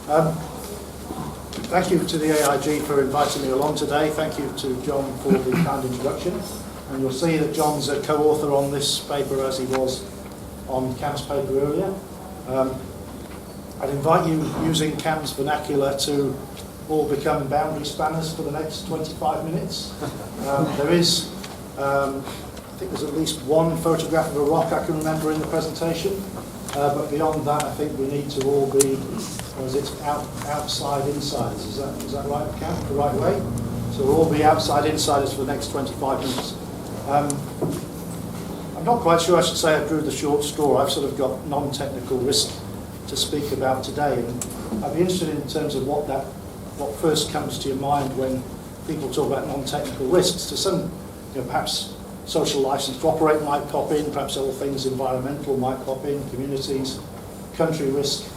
Thank you to the AIG for inviting me along today. Thank you to John for the kind introduction. And you'll see that John's a co-author on this paper as he was on Cam's paper earlier. I'd invite you, using Cam's vernacular, to all become boundary spanners for the next 25 minutes. There is, I think there's at least one photograph of a rock I can remember in the presentation. But beyond that, I think we need to all be, outside insiders. Is that right, Cam? The right way? So we'll all be outside insiders for the next 25 minutes. I'm not quite sure I should say I drew the short straw. I've sort of got non-technical risk to speak about today, and I'd be interested in terms of what first comes to your mind when people talk about non-technical risks. To some, perhaps social license to operate might pop in, perhaps all things environmental might pop in, communities, country risk,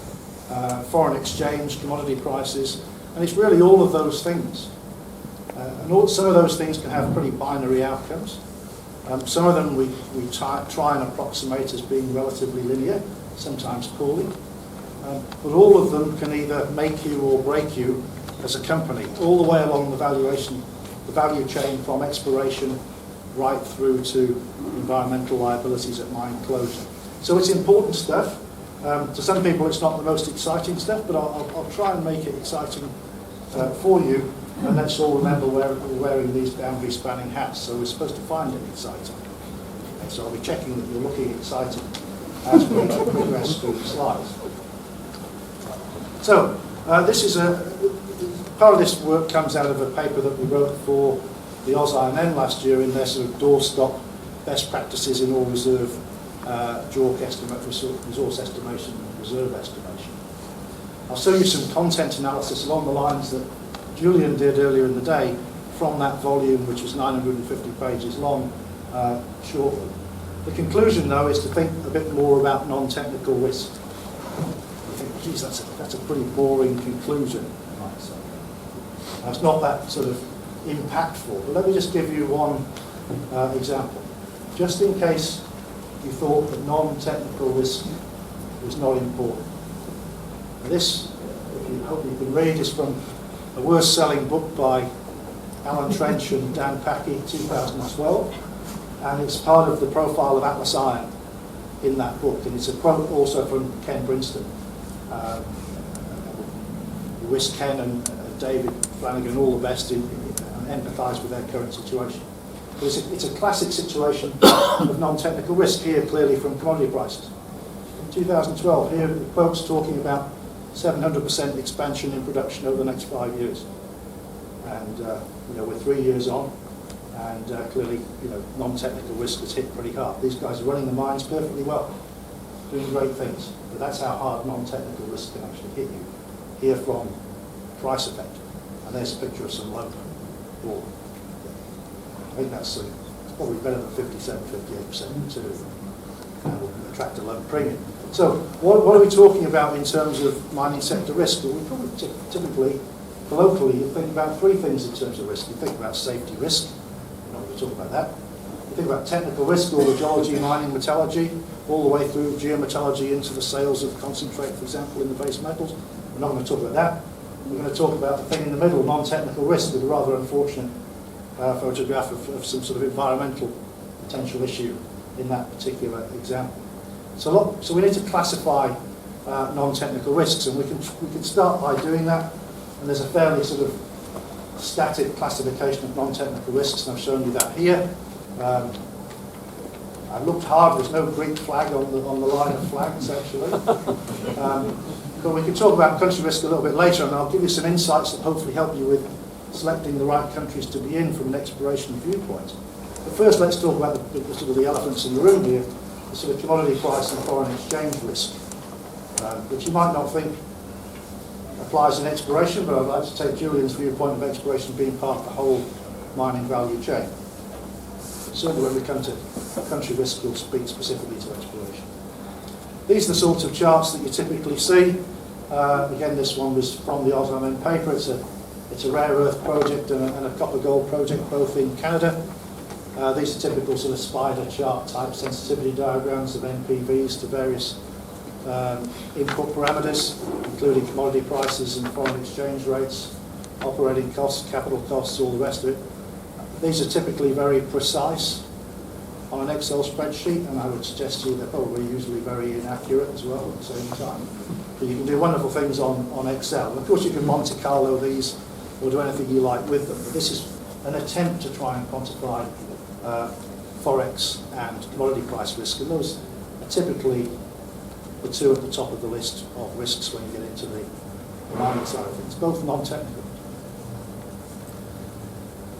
foreign exchange, commodity prices, and it's really all of those things. Some of those things can have pretty binary outcomes. Some of them we try and approximate as being relatively linear, sometimes poorly. But all of them can either make you or break you as a company, all the way along the value chain from exploration right through to environmental liabilities at mine closure. So it's important stuff. To some people it's not the most exciting stuff, but I'll try and make it exciting for you. And let's all remember we're wearing these boundary spanning hats, so we're supposed to find it exciting. And so I'll be checking that you're looking excited as we progress through the slides. So this is part of this work comes out of a paper that we wrote for the AusIMM last year in their sort of doorstop best practices in all reserve JORC estimate, resource estimation and reserve estimation. I'll show you some content analysis along the lines that Julian did earlier in the day from that volume, which was 950 pages long, shortly. The conclusion, though, is to think a bit more about non-technical risk. You think, geez, that's a pretty boring conclusion, I might say. It's not that sort of impactful, but let me just give you one example. Just in case you thought that non-technical risk was not important. Now this, if you hope you can read, is from a worst-selling book by Allan and Dan Packey, 2012, and it's part of the profile of Atlas Iron in that book, and it's a quote also from Ken Brinston. We wish Ken and David Flanagan all the best and empathise with their current situation. But it's a classic situation of non-technical risk, here clearly from commodity prices. In 2012, here the quote's talking about 700% expansion in production over the next 5 years. And we're 3 years on, and clearly non-technical risk was hit pretty hard. These guys are running the mines perfectly well, doing great things, but that's how hard non-technical risk can actually hit you. Here from price effect, and there's a picture of some loan. I think that's probably better than 57-58% to attract a low premium. So what are we talking about in terms of mining sector risk? Well, we probably typically, locally, you think about three things in terms of risk. You think about safety risk, we're not going to talk about that. You think about technical risk, or the geology, mining, metallurgy, all the way through geometallurgy into the sales of concentrate, for example, in the base metals. We're not going to talk about that. We're going to talk about the thing in the middle, non-technical risk, with a rather unfortunate photograph of some sort of environmental potential issue in that particular example. So we need to classify non-technical risks, and we can start by doing that. And there's a fairly sort of static classification of non-technical risks, and I've shown you that here. I looked hard. There's no Greek flag on the line of flags actually. But we can talk about country risk a little bit later, and I'll give you some insights that hopefully help you with selecting the right countries to be in from an exploration viewpoint. But first, let's talk about the sort of the elephants in the room here. The sort of commodity price and foreign exchange risk, which you might not think applies in exploration, but I'd like to take Julian's viewpoint of exploration being part of the whole mining value chain. Certainly when we come to country risk, we'll speak specifically to exploration. These are the sorts of charts that you typically see. Again, this one was from the AusIMM paper. It's a rare earth project and a copper gold project, both in Canada. These are typical sort of spider chart type sensitivity diagrams of NPVs to various input parameters, including commodity prices and foreign exchange rates, operating costs, capital costs, all the rest of it. These are typically very precise on an Excel spreadsheet, and I would suggest to you they're probably usually very inaccurate as well at the same time. But you can do wonderful things on Excel. And of course you can Monte Carlo these or do anything you like with them. But this is an attempt to try and quantify Forex and commodity price risk, and those are typically the two at the top of the list of risks when you get into the mining side of things, both non-technical.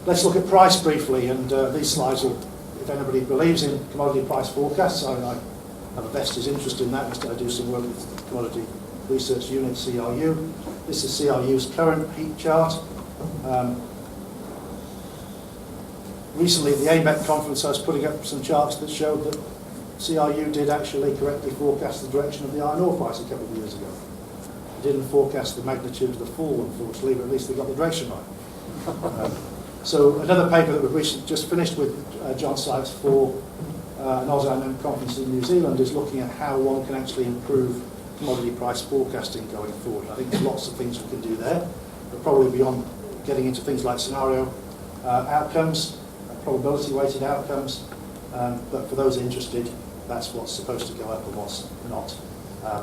Let's look at price briefly, and these slides will, if anybody believes in commodity price forecasts, I have a vested interest in that, because I do some work with the Commodity Research Unit, CRU. This is CRU's current peak chart. Recently at the AMEC conference I was putting up some charts that showed that CRU did actually correctly forecast the direction of the iron ore price a couple of years ago. It didn't forecast the magnitude of the fall, unfortunately, but at least they got the direction right. So another paper that we've recently just finished with John Sykes for an Australian conference in New Zealand is looking at how one can actually improve commodity price forecasting going forward. I think there's lots of things we can do there, but probably beyond getting into things like scenario outcomes, probability weighted outcomes, but for those interested, that's what's supposed to go up and what's not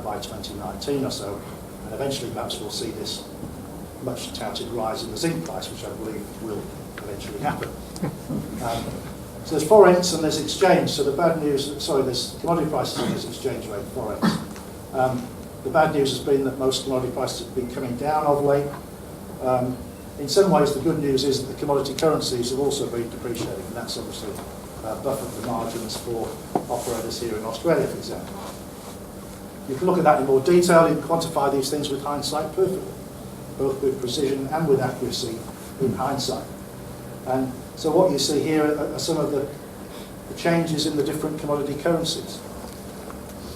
by 2019 or so, and eventually perhaps we'll see this much touted rise in the zinc price, which I believe will eventually happen. So there's Forex and there's exchange. So the bad news, sorry, there's commodity prices and there's exchange rate, Forex. The bad news has been that most commodity prices have been coming down of late. In some ways, the good news is that the commodity currencies have also been depreciating, and that's obviously buffered the margins for operators here in Australia, for example. You can look at that in more detail. You can quantify these things with hindsight perfectly, both with precision and with accuracy in hindsight. And so what you see here are some of the changes in the different commodity currencies.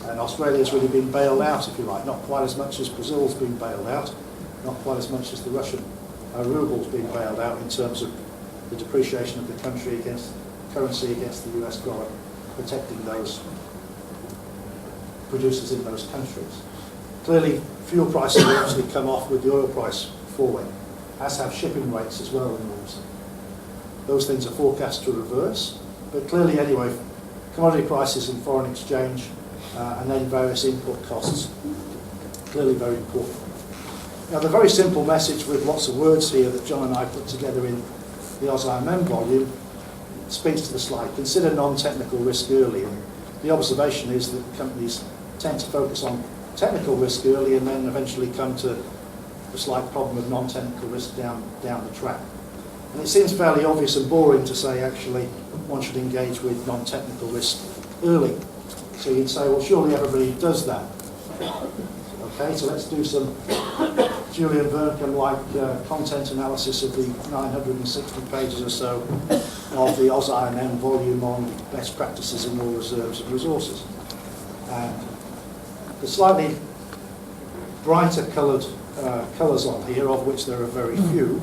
And Australia's really been bailed out, if you like, not quite as much as Brazil's been bailed out, not quite as much as the Russian ruble's been bailed out in terms of the depreciation of the country against currency against the US dollar, protecting those producers in those countries. Clearly, fuel prices have actually come off with the oil price falling, as have shipping rates as well in moves. Those things are forecast to reverse, but clearly anyway, commodity prices and foreign exchange and then various input costs, clearly very important. Now the very simple message with lots of words here that John and I put together in the AusIMM volume speaks to the slide. Consider non-technical risk early, and the observation is that companies tend to focus on technical risk early and then eventually come to the slight problem of non-technical risk down the track. And it seems fairly obvious and boring to say actually one should engage with non-technical risk early. So you'd say, well, surely everybody does that. Okay, so let's do some Julian Vercombe-like content analysis of the 960 pages or so of the AusIMM volume on best practices in ore reserves and resources. And the slightly brighter coloured colours on here, of which there are very few,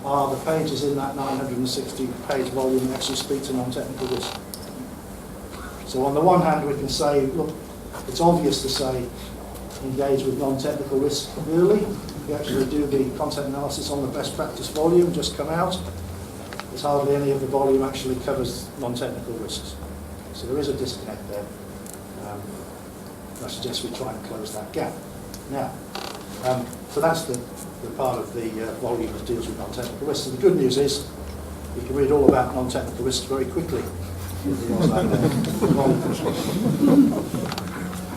are the pages in that 960-page volume that actually speak to non-technical risk. So on the one hand, we can say, look, it's obvious to say engage with non-technical risk early. We actually do the content analysis on the best practice volume, just come out. There's hardly any of the volume actually covers non-technical risks. So there is a disconnect there. I suggest we try and close that gap. Now, so that's the part of the volume that deals with non-technical risks. And the good news is you can read all about non-technical risks very quickly.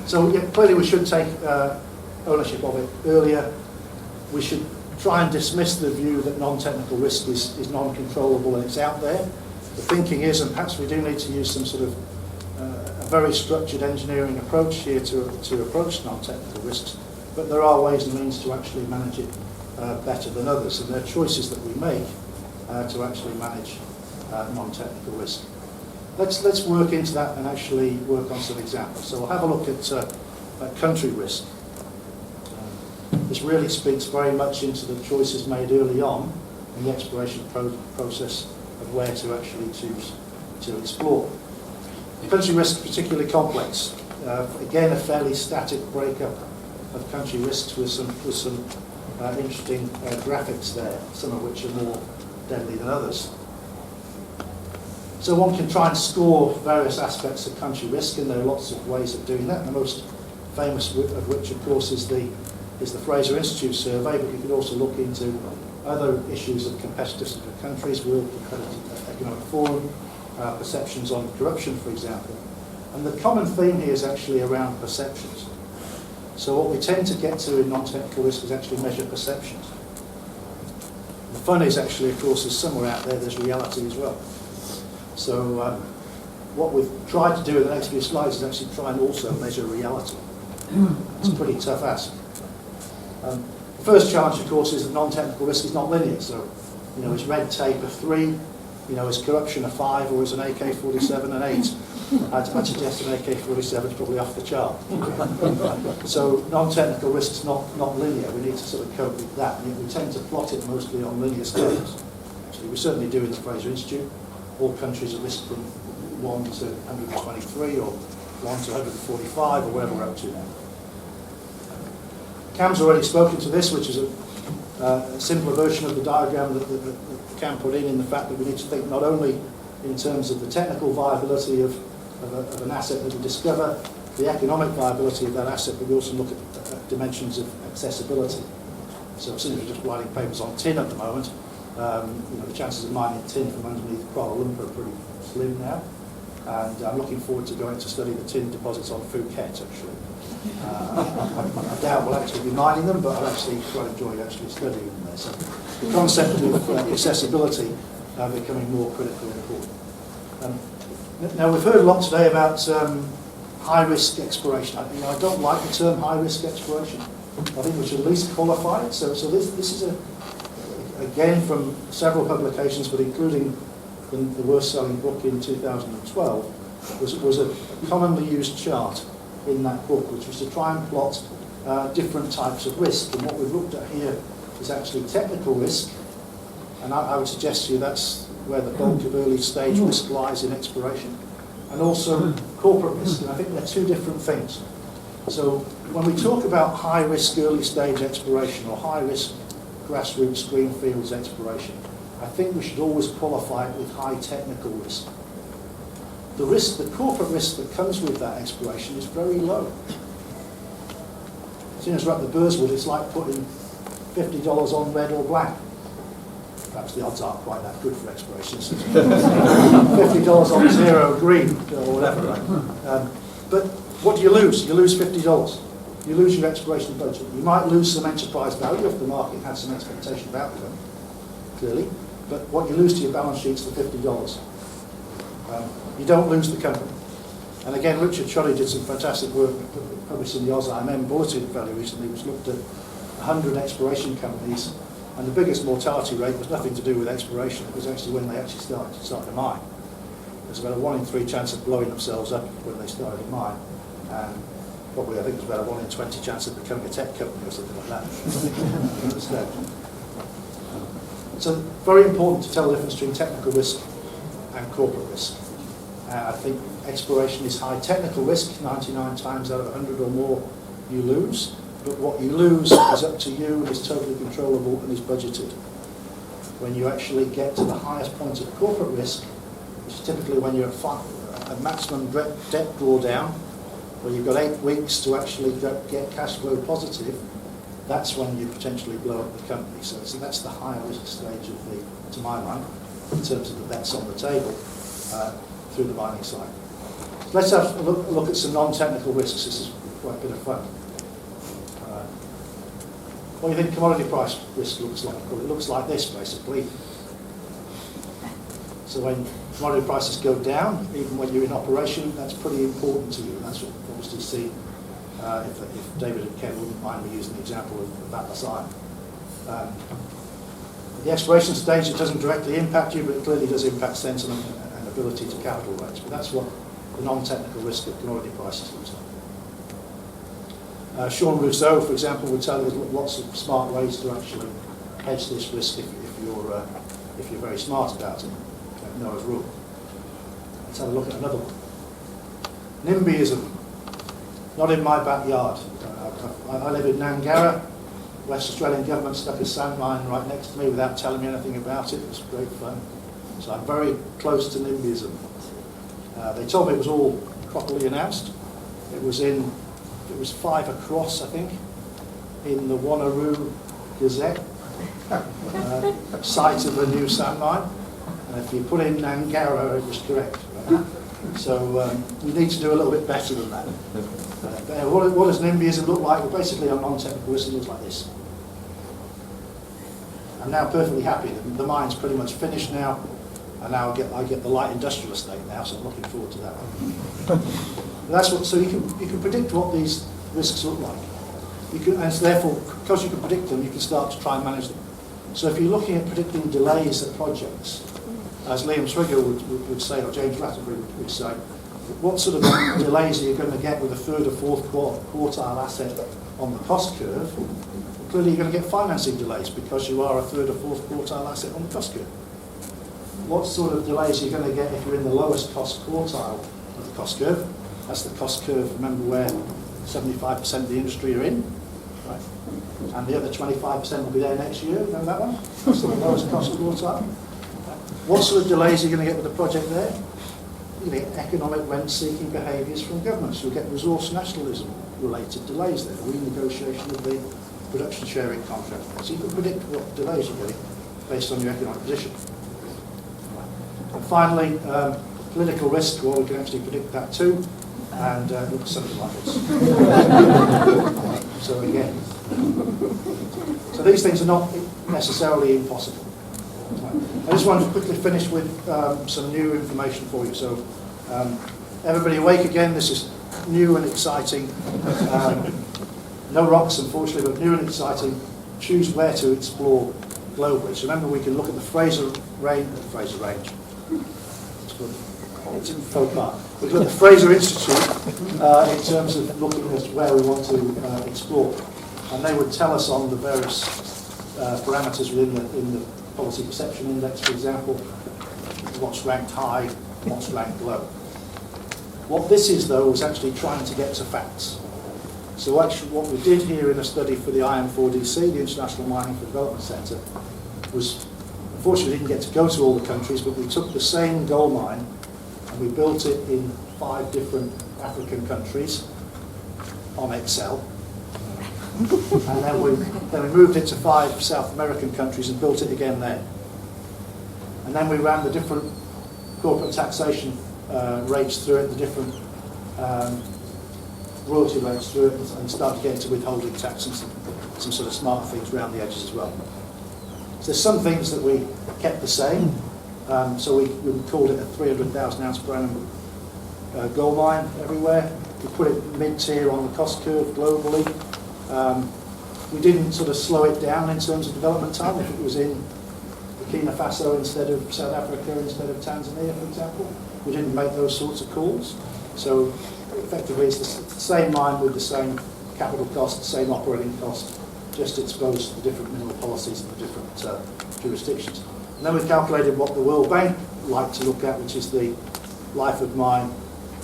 So yeah, clearly we should take ownership of it earlier. We should try and dismiss the view that non-technical risk is non-controllable and it's out there. The thinking is, and perhaps we do need to use some sort of a very structured engineering approach here to approach non-technical risks, but there are ways and means to actually manage it better than others, and there are choices that we make to actually manage non-technical risk. Let's work into that and actually work on some examples. So we'll have a look at country risk. This really speaks very much into the choices made early on in the exploration process of where to actually choose to explore. Country risk is particularly complex. Again, a fairly static breakup of country risks with some interesting graphics there, some of which are more deadly than others. So one can try and score various aspects of country risk, and there are lots of ways of doing that. The most famous of which, of course, is the Fraser Institute survey, but you could also look into other issues of competitiveness of countries, World Competitive Economic Forum, perceptions on corruption, for example. And the common theme here is actually around perceptions. So what we tend to get to in non-technical risk is actually measure perceptions. The fun is actually, of course, is somewhere out there, there's reality as well. So what we've tried to do in the next few slides is actually try and also measure reality. It's a pretty tough ask. The first challenge, of course, is that non-technical risk is not linear. So, is red tape a 3? Is corruption a 5, or is an AK-47 an 8? I'd suggest an AK-47 is probably off the chart. So non-technical risk is not linear. We need to sort of cope with that. And we tend to plot it mostly on linear scales. Actually, we certainly do in the Fraser Institute. All countries are listed from 1 to 123, or 1 to 145, or wherever we're up to now. Cam's already spoken to this, which is a simpler version of the diagram that Cam put in the fact that we need to think not only in terms of the technical viability of an asset that we discover, the economic viability of that asset, but we also look at dimensions of accessibility. So since we're just writing papers on tin at the moment, the chances of mining tin from underneath Kuala Lumpur are pretty slim now. And I'm looking forward to going to study the tin deposits on Phuket, actually. I doubt we'll actually be mining them, but I'll actually quite enjoy actually studying them there. So the concept of accessibility becoming more critically important. Now we've heard a lot today about high-risk exploration. I don't like the term high-risk exploration. I think we should at least qualify it. So this is again from several publications, but including the worst-selling book in 2012, was a commonly used chart in that book, which was to try and plot different types of risk. And what we've looked at here is actually technical risk, and I would suggest to you that's where the bulk of early stage risk lies in exploration, and also corporate risk. And I think they're two different things. So when we talk about high risk early stage exploration or high risk grassroots greenfields exploration, I think we should always qualify it with high technical risk. The risk, the corporate risk that comes with that exploration is very low. As soon as we're at the Burswood, it's like putting $50 on red or black. Perhaps the odds aren't quite that good for exploration. $50 on zero green or whatever, right? But what do you lose? You lose $50. You lose your exploration budget. You might lose some enterprise value if the market had some expectation of outcome, clearly. But what you lose to your balance sheet is the $50. You don't lose the company. And again, Richard Choddy did some fantastic work published in the AusIMM Bulletin fairly recently, which looked at 100 exploration companies, and the biggest mortality rate was nothing to do with exploration. It was actually when they actually started to mine. There's about a 1 in 3 chance of blowing themselves up when they started to mine, and probably I think there's about a 1 in 20 chance of becoming a tech company or something like that. So very important to tell the difference between technical risk and corporate risk. I think exploration is high technical risk, 99 times out of 100 or more you lose, but what you lose is up to you, is totally controllable and is budgeted. When you actually get to the highest point of corporate risk, which is typically when you're at a maximum debt drawdown, where you've got 8 weeks to actually get cash flow positive, that's when you potentially blow up the company. So that's the higher risk stage of the, to my mind, in terms of the bets on the table through the mining cycle. So let's have a look at some non-technical risks. This is quite a bit of fun. What do you think commodity price risk looks like? Well, it looks like this, basically. So when commodity prices go down, even when you're in operation, that's pretty important to you. And that's what we obviously see if David and Ken wouldn't mind me using the example of Atlas Iron. The exploration stage, it doesn't directly impact you, but it clearly does impact sentiment and ability to capital raise. But that's what the non-technical risk of commodity prices looks like. Sean Rousseau, for example, would tell you there's lots of smart ways to actually hedge this risk if you're very smart about it. Noah's rule. Let's have a look at another one. NIMBYism. Not in my backyard. I live in Nangara. West Australian government stuck a sand mine right next to me without telling me anything about it. It was great fun. So I'm very close to NIMBYism. They told me it was all properly announced. It was 5 across, I think, in the Wanneroo Gazette, site of a new sand mine. And if you put in Nangara, it was correct. Right? So we need to do a little bit better than that. What does NIMBYism look like? Well, basically, on non-technical risk, it looks like this. I'm now perfectly happy. The mine's pretty much finished now, and now I get the light industrial estate now, so I'm looking forward to that one. That's what. So you can predict what these risks look like. And so therefore, because you can predict them, you can start to try and manage them. So if you're looking at predicting delays at projects, as Liam Swigger would say, or James Rattenbury would say, what sort of delays are you going to get with a third or fourth quartile asset on the cost curve? Clearly you're going to get financing delays because you are a third or fourth quartile asset on the cost curve. What sort of delays are you going to get if you're in the lowest cost quartile of the cost curve? That's the cost curve, remember, where 75% of the industry are in, right? And the other 25% will be there next year, remember that one? That's the lowest cost quartile. What sort of delays are you going to get with the project there? You get economic rent-seeking behaviours from governments. You'll get resource nationalism-related delays there, renegotiation of the production sharing contract. So you can predict what delays you're getting based on your economic position. And finally, political risk, well, we can actually predict that too, and it looks something like this. So again, so these things are not necessarily impossible. I just wanted to quickly finish with some new information for you. So everybody awake again, this is new and exciting. No rocks, unfortunately, but new and exciting. Choose where to explore globally. So remember, we can look at the Fraser Range. It's in faux pas. We look at the Fraser Institute in terms of looking at where we want to explore. And they would tell us on the various parameters within the Policy Perception Index, for example, what's ranked high, what's ranked low. What this is, though, was actually trying to get to facts. So actually what we did here in a study for the IM4DC, the International Mining for Development Centre, was, unfortunately we didn't get to go to all the countries, but we took the same gold mine and we built it in 5 different African countries on Excel. And then we moved it to 5 South American countries and built it again there. And then we ran the different corporate taxation rates through it, the different royalty rates through it, and started getting to withholding tax and some sort of smart things around the edges as well. So there's some things that we kept the same. So we called it a 300,000 ounce per annum gold mine everywhere. We put it mid-tier on the cost curve globally. We didn't sort of slow it down in terms of development time. If it was in Burkina Faso instead of South Africa, instead of Tanzania, for example, we didn't make those sorts of calls. So effectively it's the same mine with the same capital cost, same operating cost, just exposed to the different mineral policies in the different jurisdictions. And then we've calculated what the World Bank like to look at, which is the life of mine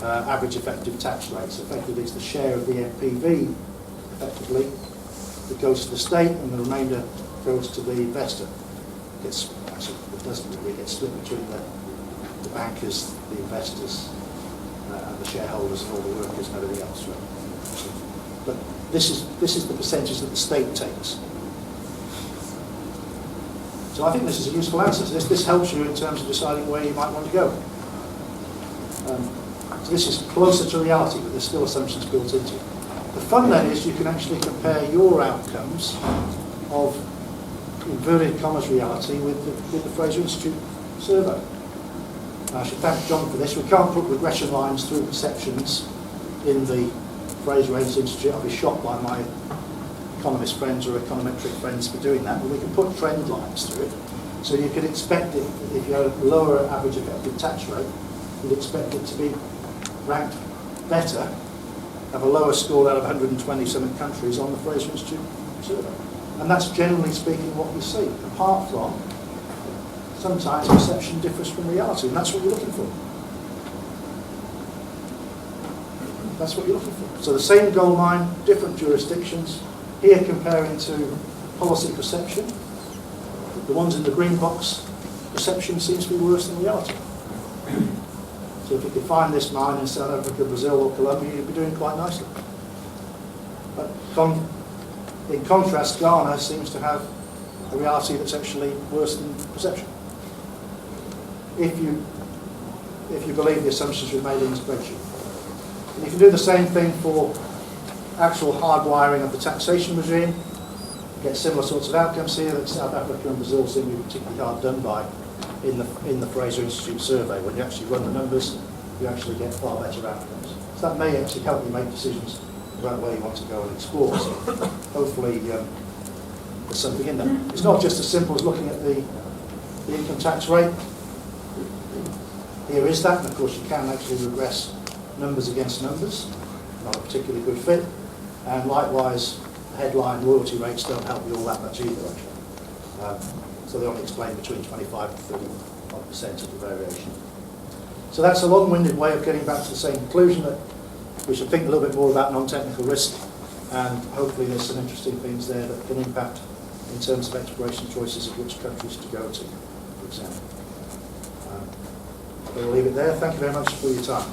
average effective tax rate. So effectively it's the share of the NPV effectively that goes to the state, and the remainder goes to the investor. It doesn't really get split between the bankers, the investors, and the shareholders, and all the workers and everything else. Right? But this is the percentage that the state takes. So I think this is a useful answer. So this helps you in terms of deciding where you might want to go. So this is closer to reality, but there's still assumptions built into it. The fun then is you can actually compare your outcomes of inverted commas reality with the Fraser Institute survey. I should thank John for this. We can't put regression lines through perceptions in the Fraser Institute. I'll be shocked by my economist friends or econometric friends for doing that, but we can put trend lines through it. So you could expect it, if you had a lower average effective tax rate, you'd expect it to be ranked better, have a lower score out of 120-something countries on the Fraser Institute survey. And that's generally speaking what we see, apart from sometimes perception differs from reality, and that's what we're looking for. that's what you're looking for. So the same gold mine, different jurisdictions. Here comparing to policy perception. The ones in the green box, perception seems to be worse than reality. So if you could find this mine in South Africa, Brazil or Colombia, you'd be doing quite nicely. But in contrast, Ghana seems to have a reality that's actually worse than perception. If you believe the assumptions we've made in the spreadsheet. And you can do the same thing for actual hardwiring of the taxation regime. You get similar sorts of outcomes here that South Africa and Brazil seem to be particularly hard done by in the Fraser Institute survey. When you actually run the numbers, you actually get far better outcomes. So that may actually help you make decisions about where you want to go and explore. So hopefully there's something in there. It's not just as simple as looking at the income tax rate. Here is that, and of course you can actually regress numbers against numbers. Not a particularly good fit. And likewise, headline royalty rates don't help you all that much either, actually. So they only explain between 25 and 31% of the variation. So that's a long-winded way of getting back to the same conclusion, that we should think a little bit more about non-technical risk, and hopefully there's some interesting things there that can impact in terms of exploration choices of which countries to go to, for example. We'll leave it there. Thank you very much for your time.